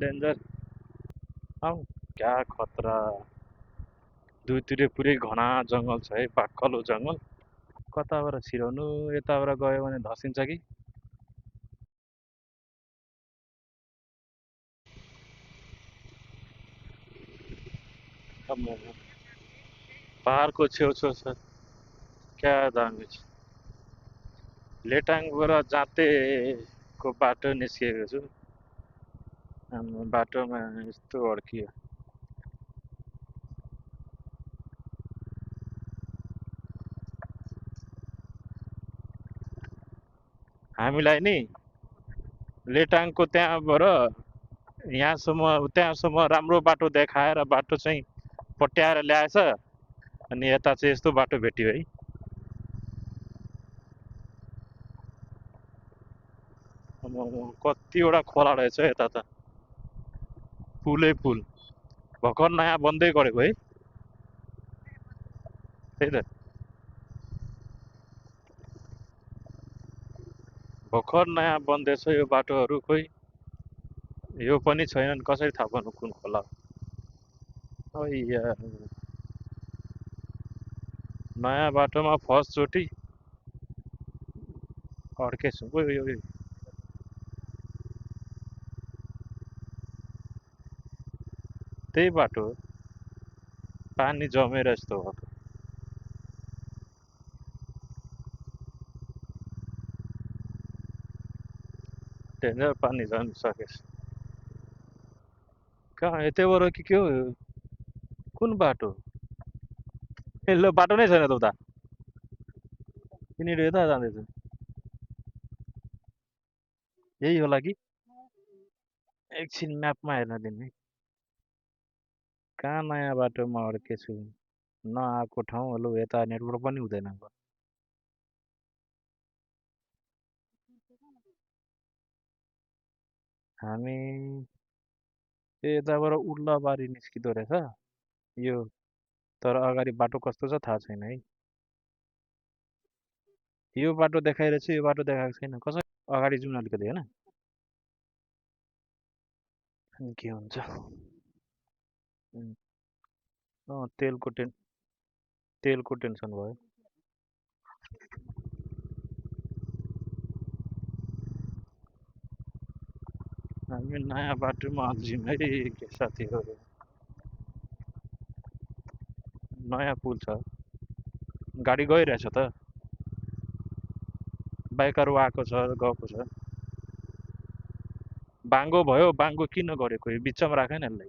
Danger. औ क्या खतरा। दुईतिर पुरै घना जङ्गल छ है, बाक्लो जङ्गल। कताबाट छिराउनु, यताबाट गयो भने धसिन्छ कि। आम्मामा, पहाडको छेउछाउ छ। क्या दामी छ। लेटाङबाट जाँतेको बाटो निस्किएको छु। बाटोमा यस्तो अड्कियो। हामीलाई नि लेटाङको त्यहाँबाट त्यहाँसम्म राम्रो बाटो देखाएर बाटो चाहिँ पट्याएर ल्याएछ। अनि यता चाहिँ यस्तो बाटो भेट्यो है। कतिवटा खोला रहेछ यता त, पुलै पुल। भर्खर नयाँ बन्दै गरेको है। त्यही त, भर्खर नयाँ बन्दैछ यो बाटोहरू। खोइ यो पनि छैनन्, कसरी थाहा पाउनु कुन खोला हो। यार, नयाँ बाटोमा फर्स्ट चोटि अड्केछु। त्यही बाटो हो, पानी जमेर यस्तो भएको। डेन्जर पानी जमिसकेछ। कहाँ यतैबाट कि के हो यो? कुन बाटो? ए ल, बाटो नै छैन त उता। यिनीहरू यता जाँदैछ। यही होला कि? एकछिन म्यापमा हेर्न दिनु। कहाँ नयाँ बाटोमा अड्केछु। नआएको ठाउँ। लु, यता नेटवर्क पनि हुँदैन। हामी यताबाट उल्लाबारी निस्किँदो रहेछ यो। तर अगाडि बाटो कस्तो छ थाहा छैन है। यो बाटो देखाइरहेछ, यो बाटो देखाएको छैन। कसरी अगाडि जाउँ अलिकति होइन? अनि के हुन्छ? तेलको टेन्सन भयो। हामी नयाँ बाटोमा अल्झियौँ है के साथीहरू। नयाँ पुल छ, गाडी गइरहेछ त। बाइकहरू आएको छ, गएको छ। बाङ्गो भयो। बाङ्गो किन गरेको? यो बिचमा राखेन यसलाई।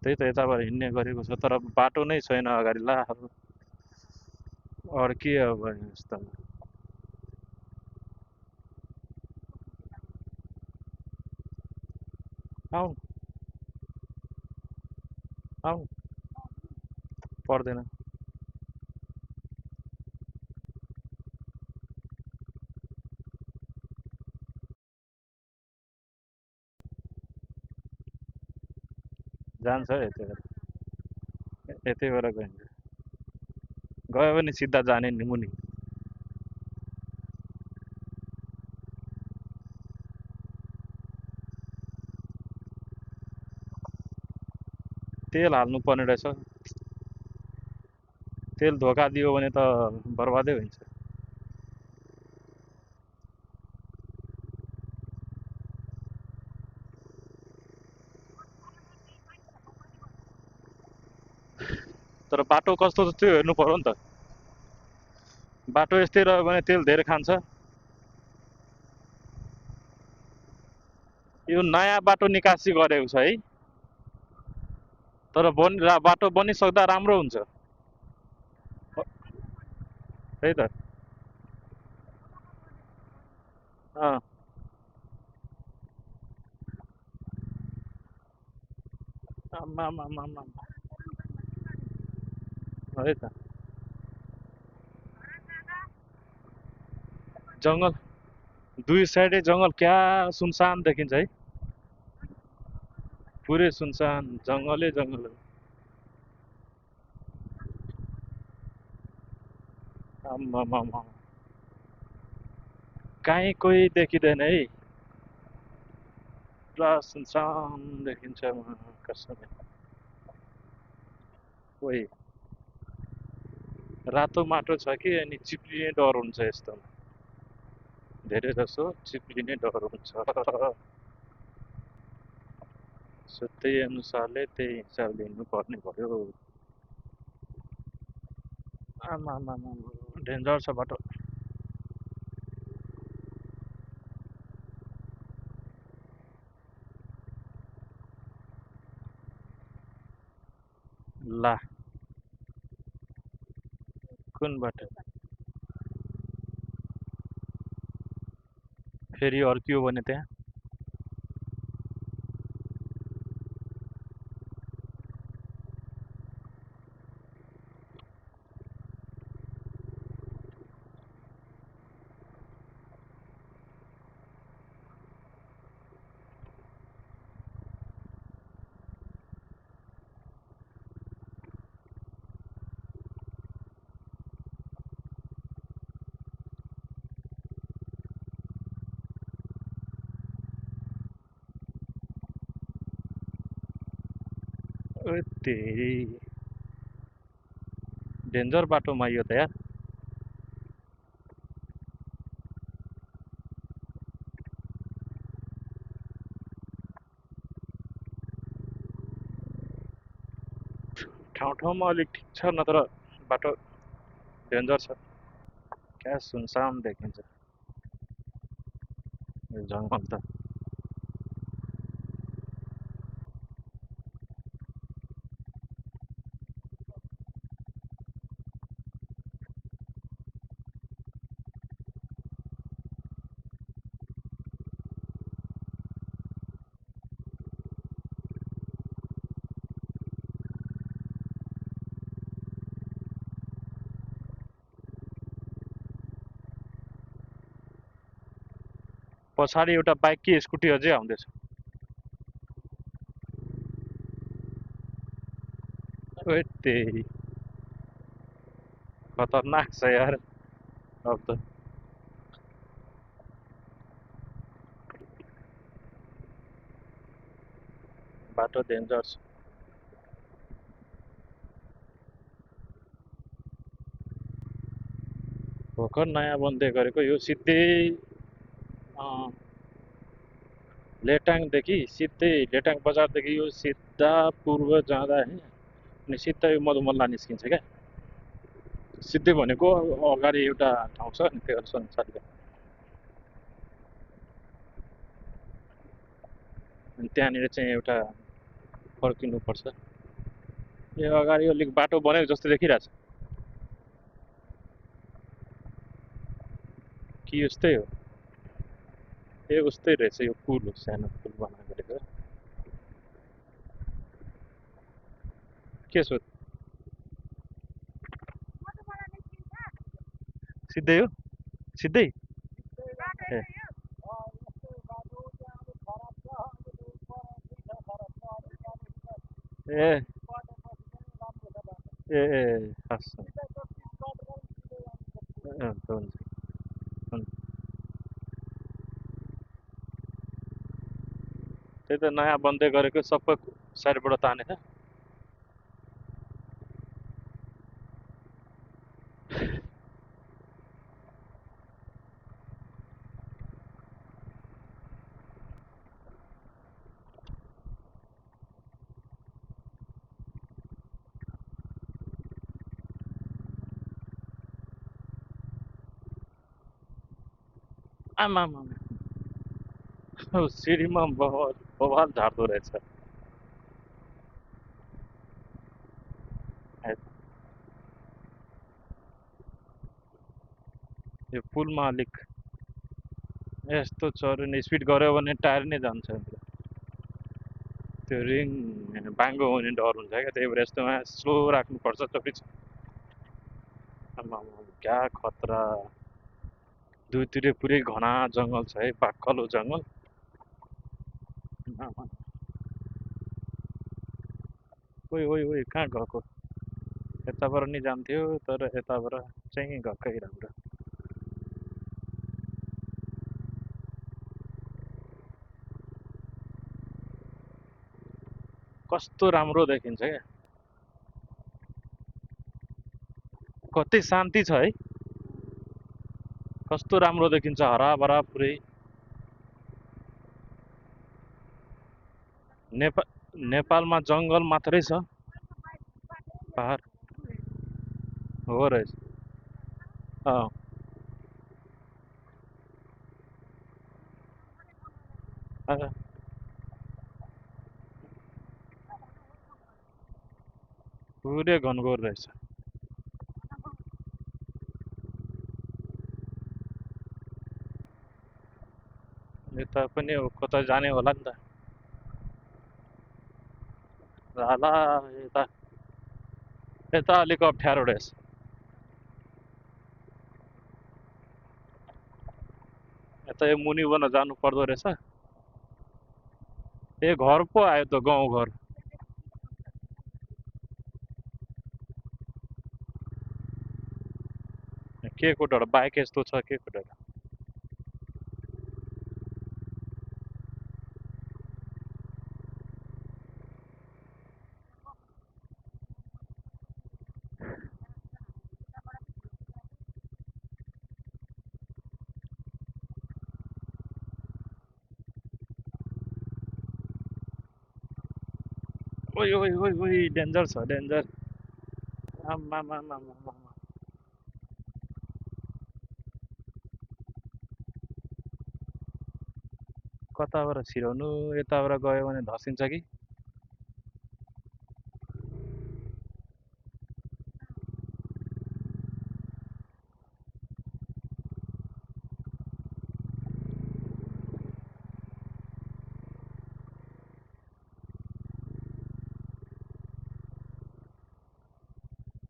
त्यही त, यताबाट हिँड्ने गरेको छ तर बाटो नै छैन अगाडि। ला, अड्किए अब यस्तो। आऊ आऊ, पर्दैन। जान्छ यतैबाट। यतैबाट गइन्छ। गयो भने सिधा जाने नि मुनि। तेल हाल्नु पर्ने रहेछ। तेल धोका दियो भने त बर्बादै हुन्छ। तर बाटो कस्तो छ त्यो हेर्नु पर्यो नि त। बाटो यस्तै रह्यो भने तेल धेरै खान्छ। यो नयाँ बाटो निकासी गरेको छ है। तर बाटो बनिसक्दा राम्रो हुन्छ। त्यही त। अँ, आम्मामामामा, है त। जङ्गल दुई साइडे जङ्गल क्या सुनसान देखिन्छ है पुरै सुनसान जङ्गलै जङ्गल आम्मामामा कहीँ कोही देखिँदैन है पुरा सुनसान देखिन्छ कसम कोही रातो माटो छ कि अनि चिप्लिने डर हुन्छ यस्तोमा धेरै जसो चिप्लिने डर हुन्छ सो त्यही अनुसारले त्यही हिसाबले हिँड्नु पर्ने भयो आमामामा डेन्जर छ बाटो ला कुन बाटो फेरि अर्कियो भने त्यहाँ ओ तेरी डेन्जर बाटोमा यो त यार ठाउँ ठाउँमा अलिक ठिक छ नत्र बाटो डेन्जर छ क्या सुनसान देखिन्छ यो जङ्गल त पछाडि एउटा बाइक कि स्कुटी अझै आउँदैछ ओ तेरी खतरनाक छ यार अब त बाटो डेन्जर छ भर्खर नयाँ बन्दै गरेको यो सिधै लेटाङदेखि सिधै लेटाङ बजारदेखि यो सिधा पूर्व जाँदा अनि सिधै यो मधुमल्ला निस्किन्छ क्या सिधै भनेको अगाडि एउटा ठाउँ छ अनि त्यो अनुसारले अनि त्यहाँनिर चाहिँ एउटा फर्किनुपर्छ यो अगाडि अलिक बाटो बनेको जस्तो देखिरहेछ कि उस्तै हो ए उस्तै रहेछ यो पुल हो सानो पुल बनाएको रहेछ के सो सिधै हो सिधै ए ए ए ए हस् हुन्छ हुन्छ त्यही त नयाँ बन्दै गरेको सबै साइडबाट तानेछ आमामा सिँढीमा बवाल बवाल झार्दो रहेछ यो पुलमा अलिक यस्तो चढ्यो नि स्पिड गऱ्यो भने टायर नै जान्छ त्यो रिङ बाङ्गो हुने डर हुन्छ क्या त्यही भएर यस्तोमा स्लो राख्नुपर्छ क्या खतरा दुईतिर पुरै घना जङ्गल छ है, बाक्लो जङ्गल। ओइ ओइ ओइ कहाँ गएको? यताबाट नि जान्थ्यो तर यताबाट चाहिँ गएकै राम्रो। कस्तो राम्रो देखिन्छ क्या, कति शान्ति छ है, कस्तो राम्रो देखिन्छ, हराभरा पुरै। नेपालमा जङ्गल मात्रै छ, पहाड हो रहेछ। अँ अँ, पुरै घनघोर रहेछ। यता पनि कता जाने होला नि त। होला यता, यता अलिक अप्ठ्यारो रहेछ। यता यो मुनि बन जानु पर्दो रहेछ। ए घर पो आयो त, गाउँ घर। के को डर, बाइक यस्तो छ के को डर। ओइ ओइ ओइ ओइ डेन्जर छ, डेन्जर। आम्मामामामामा, कताबाट छिराउनु? यताबाट गयो भने धसिन्छ कि।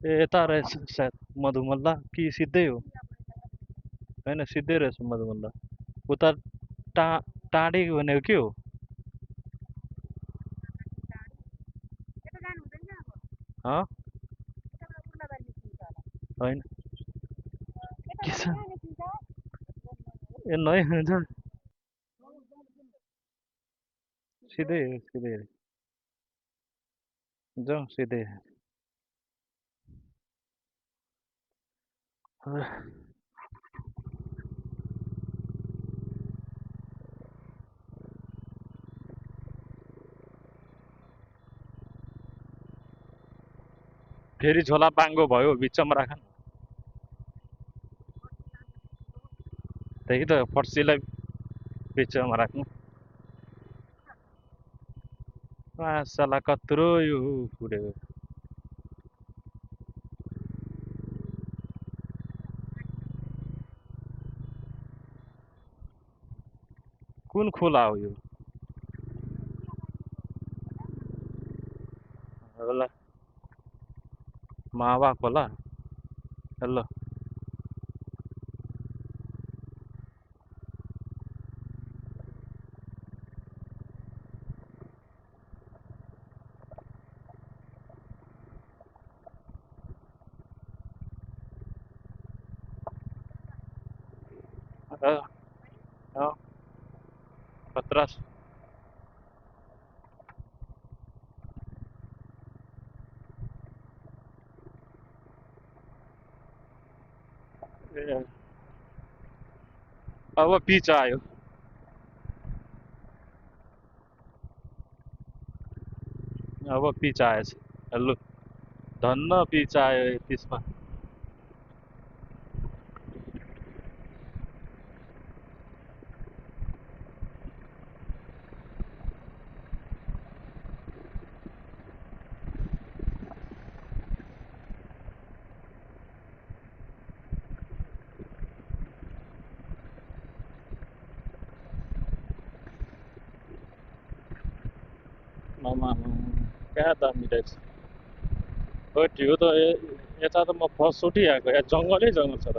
ए यता रहेछ सायद मधुमल्ला, कि सिधै हो? होइन सिधै रहेछ मधुमल्ला। उता टा टाढी भनेको के हो? अँ होइन के छ? ए नै हुन्छ, सिधै हो, सिधै हो। जाउँ सिधै। फेरि झोला बाङ्गो भयो, बिचमा राख न। त्यही त, फर्सीलाई बिचमा राख्नु। साला कत्रो यो फुडेको। कुन खोला हो यो? होला मावा खोला। ल खतरा छ। अब पिच आयो, अब पिच आएछ। लु धन्न पिच आयो त्यसमा। आमा क्या दामी रहेछ। हो त्यो त यता त म फर्स्टचोटि आएको, यहाँ जङ्गलै जङ्गल छ त।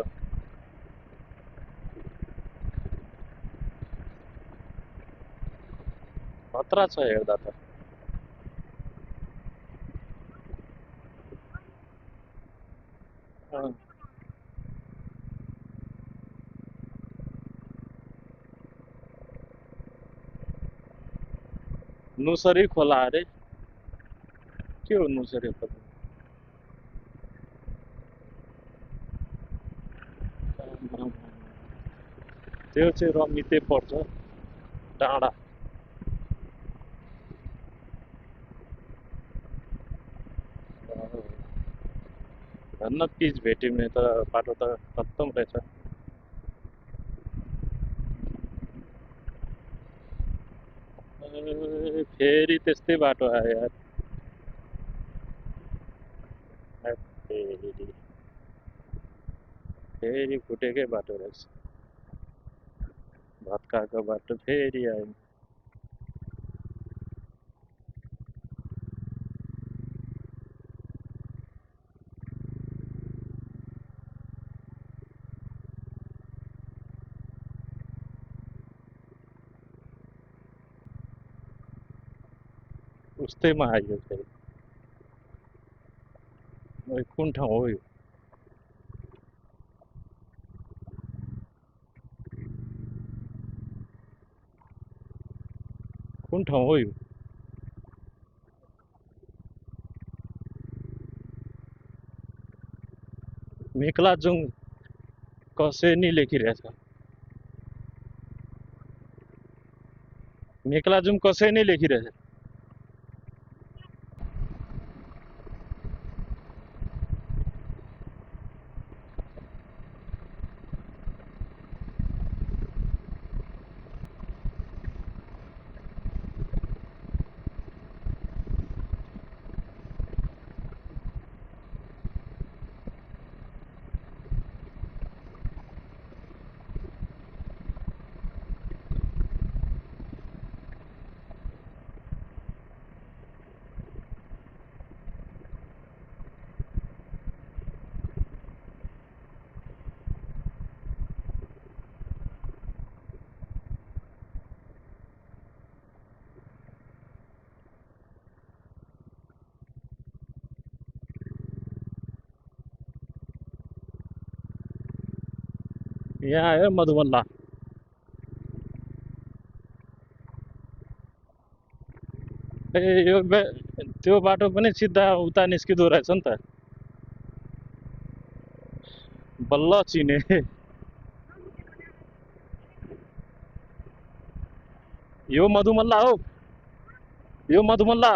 खतरा छ हेर्दा त। अँ, नुसरी खोला अरे। के हो नुसरी खोला? आमामा। त्यो चाहिँ रमितै पर्छ, डाँडा। धन्न पिच भेट्यौँ नि त, बाटो त खत्तम रहेछ। ए, फेरि त्यस्तै बाटो आयो यार। फेरि फेरि फुटेकै बाटो रहेछ। भत्काएको बाटो फेरि आयो। उस्तैमा आइयो फेरि। ओइ, कुन ठाउँ हो यो? कुन ठाउँ हो यो? मेक्लाजुङ कसेनी लेखिरहेछ। मेक्लाजुङ कसैनी लेखिरहेछ। यहाँ आयो मधुबनला। ए, त्यो बाटो पनि सिधा उता निस्किँदो रहेछ नि त। बल्ल चिने। यो मधुमल्ला हो, यो मधुमल्ला।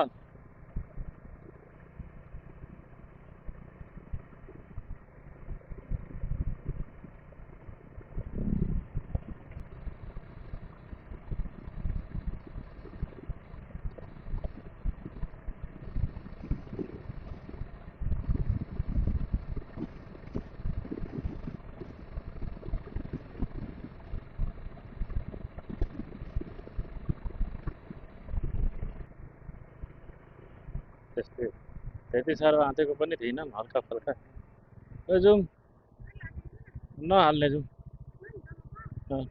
त्यस्तै, त्यति साह्रो आँटेको पनि थिइनँ, हल्का फल्का। ए, जाउँ। नहाल्ने, जाउँ। अँ,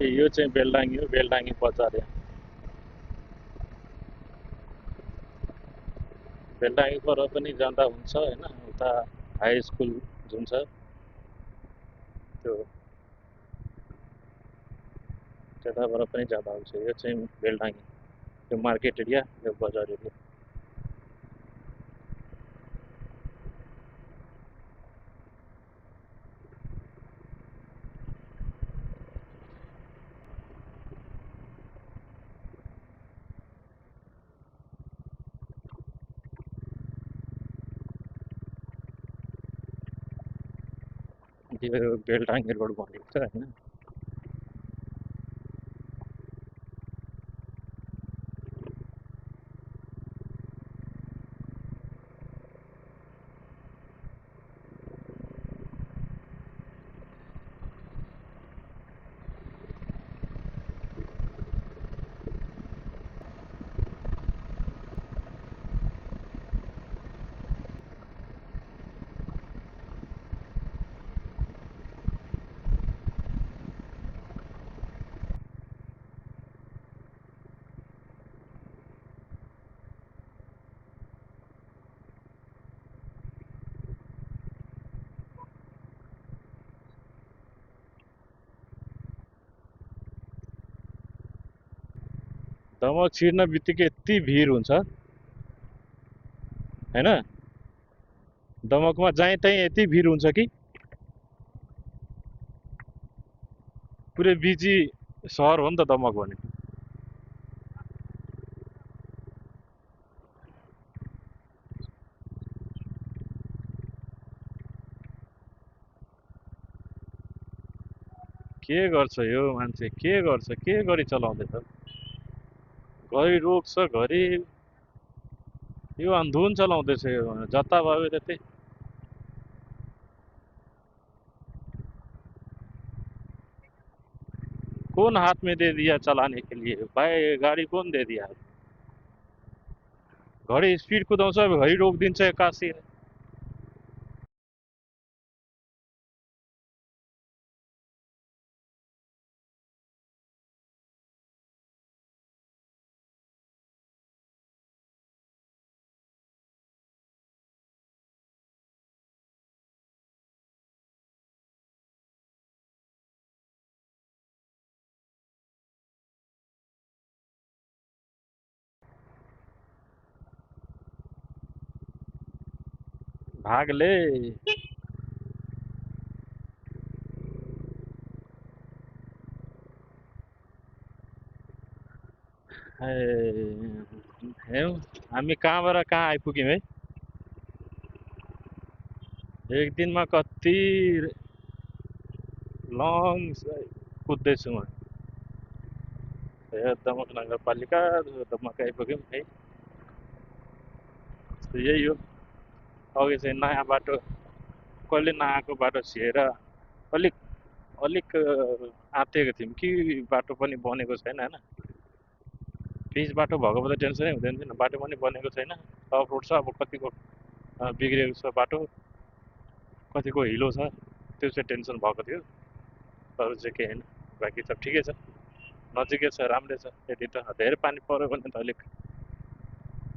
यो चाहिँ बेलडाङ्गी हो, बेलडाङ्गी बजार यहाँ। बेलडाङ्गी पर पनि जाँदा हुन्छ होइन, उता हाई स्कुल जुन छ त्यो त्यताबाट पनि जाँदा हुन्छ। यो चाहिँ बेलडाङ्गी, यो मार्केट एरिया, यो बजार एरिया। यो बेलडाङ्गी रोड भनेको छ होइन। दमक छिर्न बित्तिकै यति भिड हुन्छ होइन। दमकमा जहीँ तहीँ यति भिड हुन्छ कि पुरै बिजी सहर हो नि त दमक भने। के गर्छ यो मान्छे, के गर्छ, के गरी चलाउँदैछ। घरि रोक्छ घरि यो अन्धुन चलाउँदैछ यो, जता भयो त्यतै। कौन हाथ में दे दिया चलाने के लिए भाई, गाडी कौन दे दिया। घरि स्पिड कुदाउँछ घरि रोकिदिन्छ एक्कासी। भागले। हेरौँ हामी कहाँबाट कहाँ आइपुग्यौँ है। एक दिनमा कति लङ कुद्दैछु म। दमक नगरपालिका दमक आइपुग्यौँ है। यही हो, अघि चाहिँ नयाँ बाटो कहिले नआएको बाटो छिरेर अलिक अलिक आँतेको थियौँ कि बाटो पनि बनेको छैन होइन। पिच बाटो भएको त टेन्सनै हुँदैन थिएन, बाटो पनि बनेको छैन। अफ रोड छ, अब कतिको बिग्रेको छ बाटो, कतिको हिलो छ, त्यो चाहिँ टेन्सन भएको थियो। अरू चाहिँ केही होइन, बाँकी त ठिकै छ, नजिकै छ, राम्रै छ। यदि त धेरै पानी पऱ्यो भने त अलिक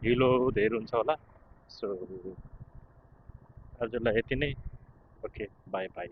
हिलो धेरै हुन्छ होला। सो आजलाई यति नै। Okay, by by.